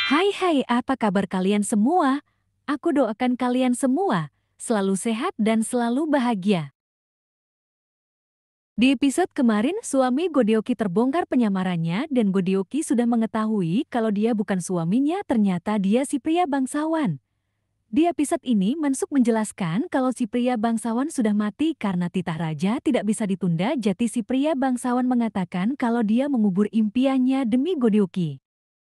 Hai, apa kabar kalian semua? Aku doakan kalian semua selalu sehat dan selalu bahagia. Di episode kemarin, suami Godioki terbongkar penyamarannya dan Godioki sudah mengetahui kalau dia bukan suaminya, ternyata dia si pria bangsawan. Di episode ini, Mansuk menjelaskan kalau si pria bangsawan sudah mati karena titah raja tidak bisa ditunda, jadi si pria bangsawan mengatakan kalau dia mengubur impiannya demi Godioki.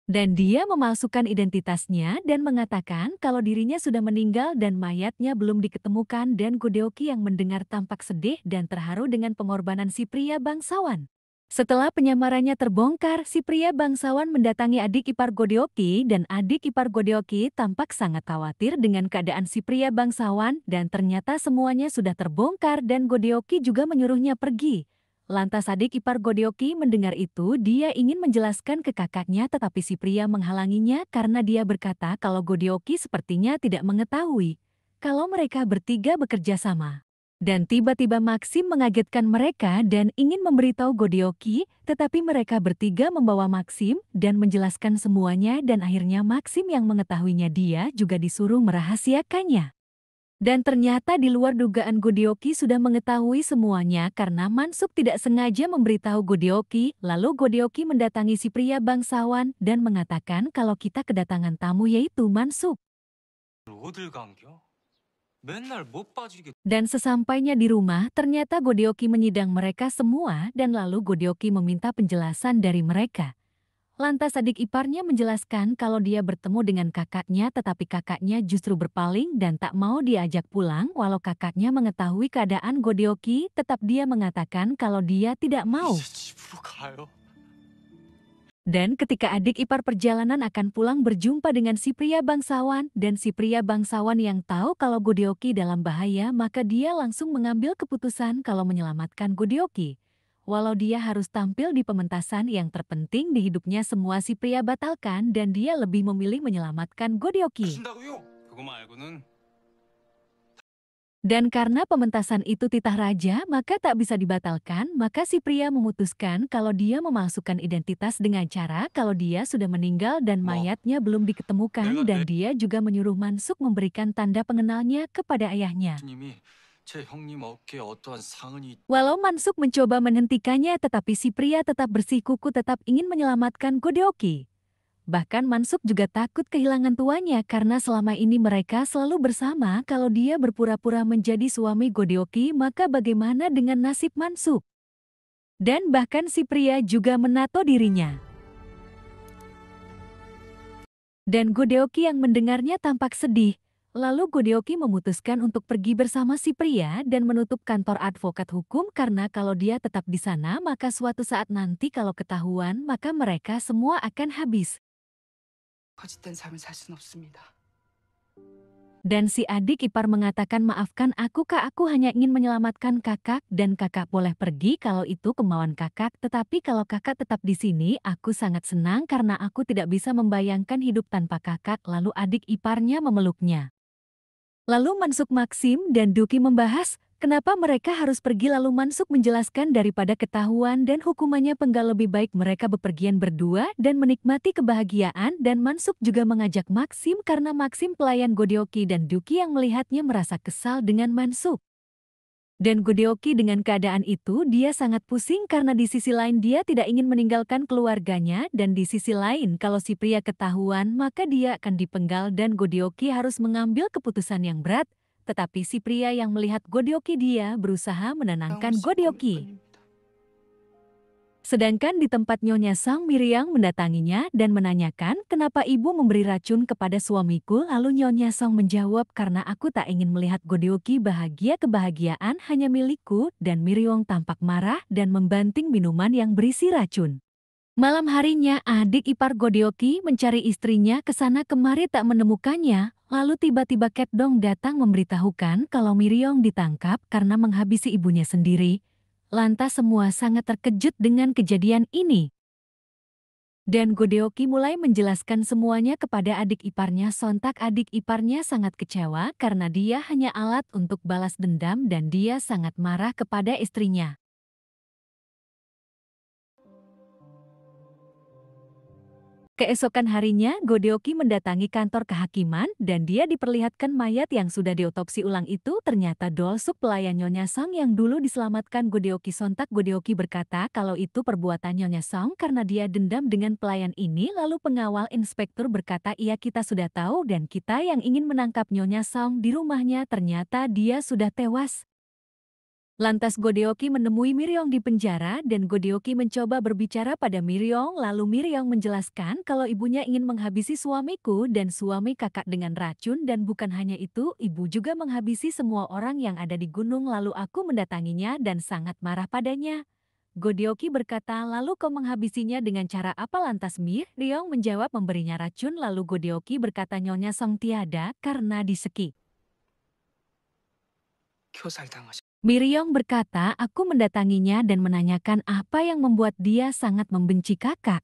Dan dia memalsukan identitasnya dan mengatakan kalau dirinya sudah meninggal dan mayatnya belum diketemukan, dan Godeoki yang mendengar tampak sedih dan terharu dengan pengorbanan si pria bangsawan. Setelah penyamarannya terbongkar, si pria bangsawan mendatangi adik ipar Godeoki dan adik ipar Godeoki tampak sangat khawatir dengan keadaan si pria bangsawan dan ternyata semuanya sudah terbongkar dan Godeoki juga menyuruhnya pergi. Lantas adik ipar Godeoki mendengar itu, dia ingin menjelaskan ke kakaknya tetapi si pria menghalanginya karena dia berkata kalau Godeoki sepertinya tidak mengetahui kalau mereka bertiga bekerja sama. Dan tiba-tiba Maxim mengagetkan mereka dan ingin memberitahu Godeoki, tetapi mereka bertiga membawa Maxim dan menjelaskan semuanya dan akhirnya Maxim yang mengetahuinya dia juga disuruh merahasiakannya. Dan ternyata di luar dugaan Godeoki sudah mengetahui semuanya karena Mansuk tidak sengaja memberitahu Godeoki, lalu Godeoki mendatangi si pria bangsawan dan mengatakan kalau kita kedatangan tamu yaitu Mansuk. 어딜 감겨? 맨날 못 빠지게. Dan sesampainya di rumah, ternyata Godeoki menyidang mereka semua dan lalu Godeoki meminta penjelasan dari mereka. Lantas adik iparnya menjelaskan kalau dia bertemu dengan kakaknya tetapi kakaknya justru berpaling dan tak mau diajak pulang walau kakaknya mengetahui keadaan Godeoki, tetap dia mengatakan kalau dia tidak mau. 이제 집으로 가요. Dan ketika adik ipar perjalanan akan pulang berjumpa dengan si pria bangsawan dan si pria bangsawan yang tahu kalau Godeoki dalam bahaya, maka dia langsung mengambil keputusan kalau menyelamatkan Godeoki. Walau dia harus tampil di pementasan yang terpenting di hidupnya, semua si pria batalkan dan dia lebih memilih menyelamatkan Godeoki. 하신다고요? 그거 말고는. Dan karena pementasan itu titah raja, maka tak bisa dibatalkan, maka si pria memutuskan kalau dia memalsukan identitas dengan cara kalau dia sudah meninggal dan 뭐 mayatnya belum diketemukan, 내가 내 dan dia juga menyuruh Mansuk memberikan tanda pengenalnya kepada ayahnya. 님이 제 형님 어깨에 어떠한 상흔이 Walau Mansuk mencoba menghentikannya, tetapi si pria tetap bersikukuh tetap ingin menyelamatkan Godeoki. Bahkan Mansuk juga takut kehilangan tuanya karena selama ini mereka selalu bersama. Kalau dia berpura-pura menjadi suami Godeoki, maka bagaimana dengan nasib Mansuk? Dan bahkan si pria juga menato dirinya. Dan Godeoki yang mendengarnya tampak sedih. Lalu Godeoki memutuskan untuk pergi bersama si pria dan menutup kantor advokat hukum karena kalau dia tetap di sana maka suatu saat nanti kalau ketahuan maka mereka semua akan habis. 거짓된 삶을 살 순 없습니다. Dan si adik ipar mengatakan maafkan aku kak, aku hanya ingin menyelamatkan kakak dan kakak boleh pergi kalau itu kemauan kakak, tetapi kalau kakak tetap di sini aku sangat senang karena aku tidak bisa membayangkan hidup tanpa kakak. Lalu adik iparnya memeluknya. Lalu Mansuk, Maxim dan Duki membahas kenapa mereka harus pergi, lalu Mansuk menjelaskan daripada ketahuan dan hukumannya penggal lebih baik mereka bepergian berdua dan menikmati kebahagiaan, dan Mansuk juga mengajak Maxim karena Maxim pelayan Godeoki dan Duki yang melihatnya merasa kesal dengan Mansuk. Dan Godeoki dengan keadaan itu dia sangat pusing karena di sisi lain dia tidak ingin meninggalkan keluarganya dan di sisi lain kalau si pria ketahuan maka dia akan dipenggal dan Godeoki harus mengambil keputusan yang berat. Tetapi si pria yang melihat Godeoki dia berusaha menenangkan 씨 Godeoki. 꿈뿐입니다. Sedangkan di tempat Nyonya Sang Miriang mendatanginya dan menanyakan kenapa ibu memberi racun kepada suamiku, lalu Nyonya Sang menjawab karena aku tak ingin melihat Godeoki bahagia, kebahagiaan hanya milikku, dan Miriang tampak marah dan membanting minuman yang berisi racun. Malam harinya adik ipar Godeoki mencari istrinya ke sana kemari tak menemukannya, lalu tiba-tiba Ket Dong datang memberitahukan kalau Miriang ditangkap karena menghabisi ibunya sendiri. Lantas semua sangat terkejut dengan kejadian ini. Dan Godeoki mulai menjelaskan semuanya kepada adik iparnya. Sontak adik iparnya sangat kecewa karena dia hanya alat untuk balas dendam dan dia sangat marah kepada istrinya. Keesokan harinya, Godeoki mendatangi kantor kehakiman dan dia diperlihatkan mayat yang sudah diotopsi ulang itu ternyata Dolsuk pelayan Nyonya Song yang dulu diselamatkan Godeoki. Sontak Godeoki berkata kalau itu perbuatan Nyonya Song karena dia dendam dengan pelayan ini. Lalu pengawal inspektur berkata iya kita sudah tahu dan kita yang ingin menangkap Nyonya Song di rumahnya ternyata dia sudah tewas. Lantas Godeoki menemui Miryong di penjara dan Godeoki mencoba berbicara pada Miryong lalu Miryong menjelaskan kalau ibunya ingin menghabisi suamiku dan suami kakak dengan racun dan bukan hanya itu ibu juga menghabisi semua orang yang ada di gunung lalu aku mendatanginya dan sangat marah padanya. Godeoki berkata lalu kau menghabisinya dengan cara apa lantas Miryong menjawab memberinya racun lalu Godeoki berkata Nyonya Song tiada karena disekik. 교살당하셨. Miryong berkata, aku mendatanginya dan menanyakan apa yang membuat dia sangat membenci kakak.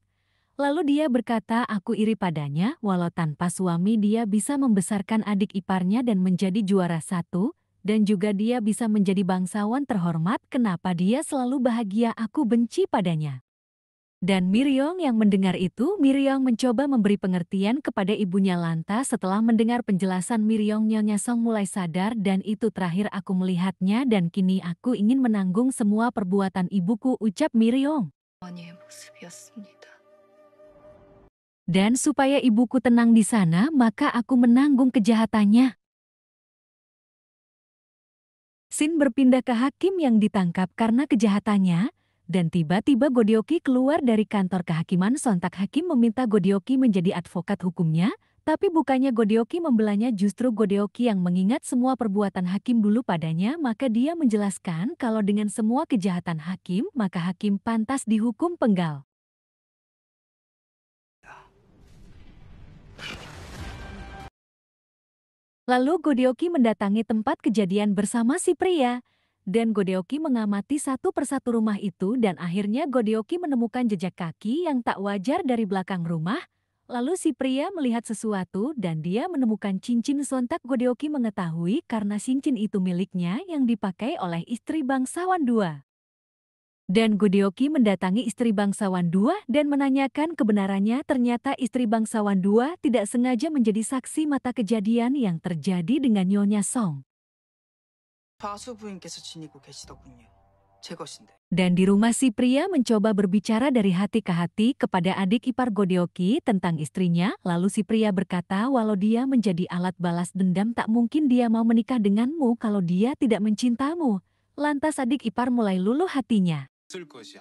Lalu dia berkata, aku iri padanya, walau tanpa suami dia bisa membesarkan adik iparnya dan menjadi juara satu, dan juga dia bisa menjadi bangsawan terhormat, kenapa dia selalu bahagia, aku benci padanya. Dan Miryong yang mendengar itu, Miryong mencoba memberi pengertian kepada ibunya lantas setelah mendengar penjelasan Miryong Nyonya Song mulai sadar dan itu terakhir aku melihatnya dan kini aku ingin menanggung semua perbuatan ibuku ucap Miryong. 어머니의 모습이었습니다. Dan supaya ibuku tenang di sana maka aku menanggung kejahatannya. Shin berpindah ke hakim yang ditangkap karena kejahatannya. Dan tiba-tiba Godeoki keluar dari kantor kehakiman sontak hakim meminta Godeoki menjadi advokat hukumnya, tapi bukannya Godeoki membelanya justru Godeoki yang mengingat semua perbuatan hakim dulu padanya maka dia menjelaskan kalau dengan semua kejahatan hakim maka hakim pantas dihukum penggal. Lalu Godeoki mendatangi tempat kejadian bersama si pria. Dan Godeoki mengamati satu persatu rumah itu dan akhirnya Godeoki menemukan jejak kaki yang tak wajar dari belakang rumah. Lalu si pria melihat sesuatu dan dia menemukan cincin sontak Godeoki mengetahui karena cincin itu miliknya yang dipakai oleh istri bangsawan dua. Dan Godeoki mendatangi istri bangsawan dua dan menanyakan kebenarannya ternyata istri bangsawan dua tidak sengaja menjadi saksi mata kejadian yang terjadi dengan Nyonya Song. 좌수 부인께서 지니고 계시더군요. 제 것인데. Dan di rumah si pria mencoba berbicara dari hati ke hati kepada adik ipar Godeoki tentang istrinya, lalu si pria berkata walau dia menjadi alat balas dendam tak mungkin dia mau menikah denganmu kalau dia tidak mencintamu. Lantas adik ipar mulai luluh hatinya. 쓸 것이야.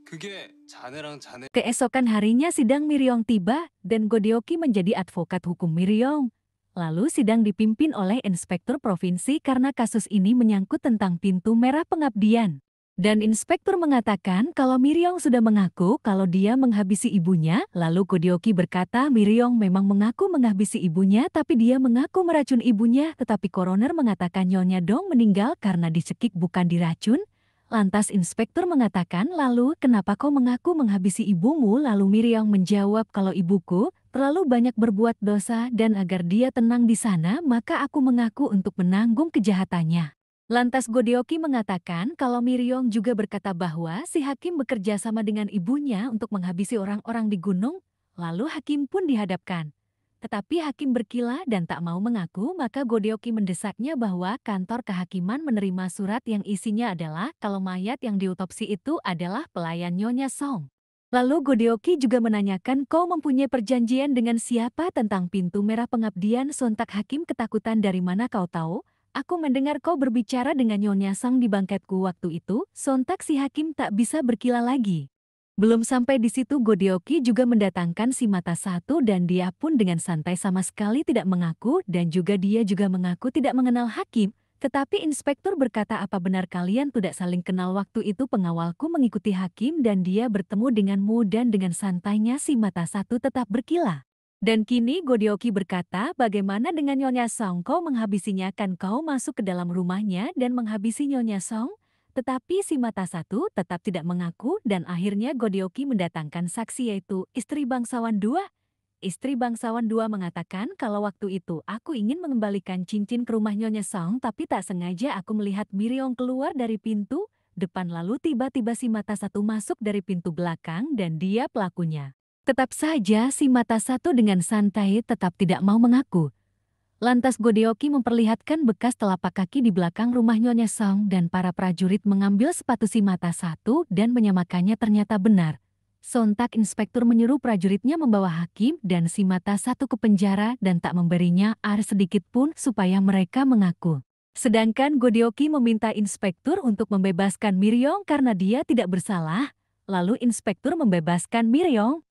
그게 자네랑 자네 Keesokan harinya sidang Miryong tiba dan Godeoki menjadi advokat hukum Miryong. Lalu sidang dipimpin oleh inspektur provinsi karena kasus ini menyangkut tentang pintu merah pengabdian. Dan inspektur mengatakan kalau Miryong sudah mengaku kalau dia menghabisi ibunya, lalu Godeoki berkata Miryong memang mengaku menghabisi ibunya tapi dia mengaku meracun ibunya tetapi koroner mengatakan Nyonya Dong meninggal karena dicekik bukan diracun. Lantas inspektur mengatakan lalu kenapa kau mengaku menghabisi ibumu lalu Miryong menjawab kalau ibuku terlalu banyak berbuat dosa dan agar dia tenang di sana maka aku mengaku untuk menanggung kejahatannya. Lantas Godeoki mengatakan kalau Miryong juga berkata bahwa si hakim bekerja sama dengan ibunya untuk menghabisi orang-orang di gunung, lalu hakim pun dihadapkan. Tetapi hakim berkilah dan tak mau mengaku maka Godeoki mendesaknya bahwa kantor kehakiman menerima surat yang isinya adalah kalau mayat yang diotopsi itu adalah pelayan Nyonya Song. Lalu Godeoki juga menanyakan kau mempunyai perjanjian dengan siapa tentang pintu merah pengabdian sontak hakim ketakutan dari mana kau tahu? Aku mendengar kau berbicara dengan Nyonya Song di bangketku waktu itu, sontak si hakim tak bisa berkilah lagi. Belum sampai di situ Godeoki juga mendatangkan si mata satu dan dia pun dengan santai sama sekali tidak mengaku dan juga dia juga mengaku tidak mengenal hakim. Tetapi inspektur berkata apa benar kalian tidak saling kenal waktu itu pengawalku mengikuti hakim dan dia bertemu denganmu dan dengan santainya si mata satu tetap berkilah. Dan kini Godeoki berkata bagaimana dengan Nyonya Song kau menghabisinya kan kau masuk ke dalam rumahnya dan menghabisi Nyonya Song? Tetapi si mata satu tetap tidak mengaku dan akhirnya Godeoki mendatangkan saksi yaitu istri bangsawan dua. Istri bangsawan dua mengatakan kalau waktu itu aku ingin mengembalikan cincin ke rumah Nyonya Song tapi tak sengaja aku melihat Miryong keluar dari pintu depan lalu tiba-tiba si mata satu masuk dari pintu belakang dan dia pelakunya. Tetap saja si mata satu dengan santai tetap tidak mau mengaku. Lantas Godeoki memperlihatkan bekas telapak kaki di belakang rumah Nyonya Song dan para prajurit mengambil sepatu si mata satu dan menyamakannya ternyata benar. Sontak inspektur menyuruh prajuritnya membawa Hakim dan si mata satu ke penjara dan tak memberinya air sedikit pun supaya mereka mengaku. Sedangkan Godeoki meminta inspektur untuk membebaskan Miryong karena dia tidak bersalah. Lalu inspektur membebaskan Miryong.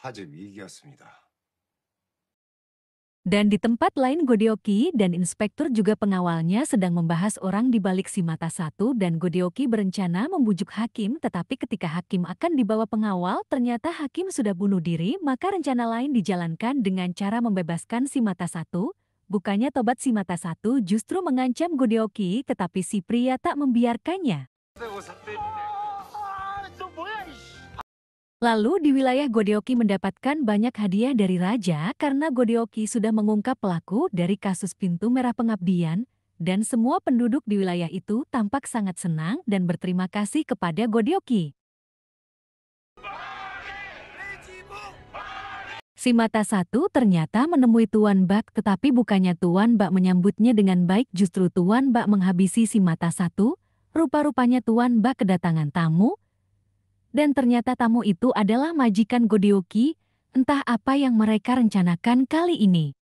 화재 위기였습니다. Dan di tempat lain Godeoki dan inspektur juga pengawalnya sedang membahas orang di balik si mata satu dan Godeoki berencana membujuk Hakim tetapi ketika Hakim akan dibawa pengawal ternyata Hakim sudah bunuh diri maka rencana lain dijalankan dengan cara membebaskan si mata satu. Bukannya tobat si mata satu justru mengancam Godeoki tetapi si pria tak membiarkannya. Lalu di wilayah Godeoki mendapatkan banyak hadiah dari raja karena Godeoki sudah mengungkap pelaku dari kasus pintu merah pengabdian dan semua penduduk di wilayah itu tampak sangat senang dan berterima kasih kepada Godeoki. Si mata satu ternyata menemui Tuan Bak tetapi bukannya Tuan Bak menyambutnya dengan baik justru Tuan Bak menghabisi si mata satu. Rupa-rupanya Tuan Bak kedatangan tamu. Dan ternyata tamu itu adalah majikan Godeoki, entah apa yang mereka rencanakan kali ini.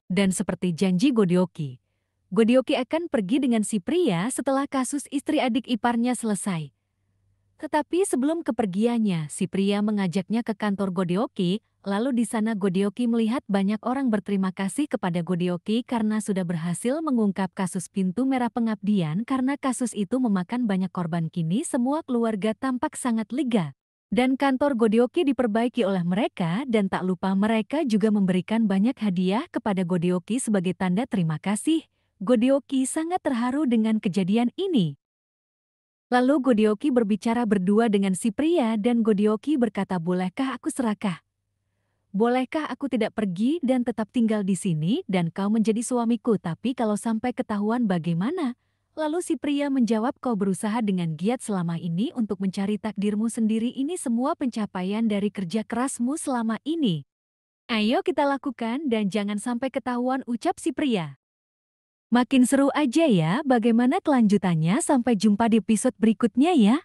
Dan seperti janji Godeoki, Godeoki akan pergi dengan si pria setelah kasus istri adik iparnya selesai. Tetapi sebelum kepergiannya, si pria mengajaknya ke kantor Godeoki. Lalu di sana Godeoki melihat banyak orang berterima kasih kepada Godeoki karena sudah berhasil mengungkap kasus pintu merah pengabdian karena kasus itu memakan banyak korban kini semua keluarga tampak sangat lega. Dan kantor Godeoki diperbaiki oleh mereka dan tak lupa mereka juga memberikan banyak hadiah kepada Godeoki sebagai tanda terima kasih. Godeoki sangat terharu dengan kejadian ini. Lalu Godeoki berbicara berdua dengan si pria dan Godeoki berkata, "Bolehkah aku serakah? Bolehkah aku tidak pergi dan tetap tinggal di sini dan kau menjadi suamiku tapi kalau sampai ketahuan bagaimana?" Lalu si pria menjawab, "Kau berusaha dengan giat selama ini untuk mencari takdirmu sendiri ini semua pencapaian dari kerja kerasmu selama ini. Ayo kita lakukan dan jangan sampai ketahuan," ucap si pria. Makin seru aja ya bagaimana kelanjutannya sampai jumpa di episode berikutnya ya.